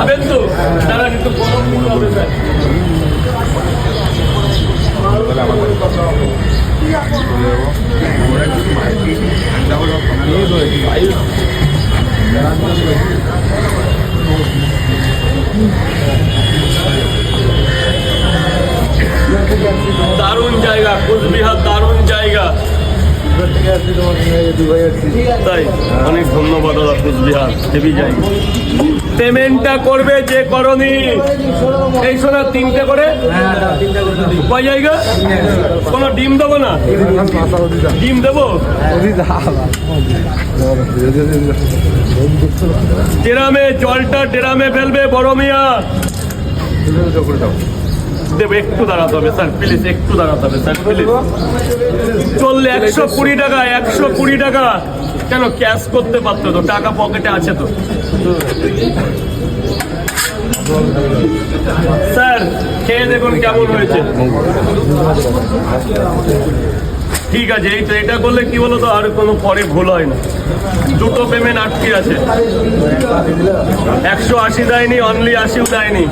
যাবেন তো তারা কিন্তু গরম নিতে হবে স্যার। দারুণ জায়গা কোচবিহার, দারুণ জায়গা। তাই অনেক ধন্যবাদ দাদা, কোচবিহার হেভি জায়গা। পেমেন্টটা করবে যে করনি এই শোনা, 3টে করে কয় জায়গা, কোনো ডিম দেবো না? ডিম দেবো? ড্রামে জলটা ড্রামে ফেলবে বড় মিয়া। দেবো, একটু দাঁড়াতে হবে স্যার প্লিজ, একটু দাঁড়াতে হবে স্যার প্লিজ। চললে 120 টাকা, 120 টাকা। কেন ক্যাশ করতে পারতো তো, টাকা পকেটে আছে তো স্যার। খেয়ে দেখুন কেমন হয়েছে। ঠিক আছে, এটা করলে কি বলো তো, আর কোনো পরে ভুল হয় না। দুটো পেমেন্ট আটকে আছে, 180 দেয়নি, অনলি 80 দেয়নি।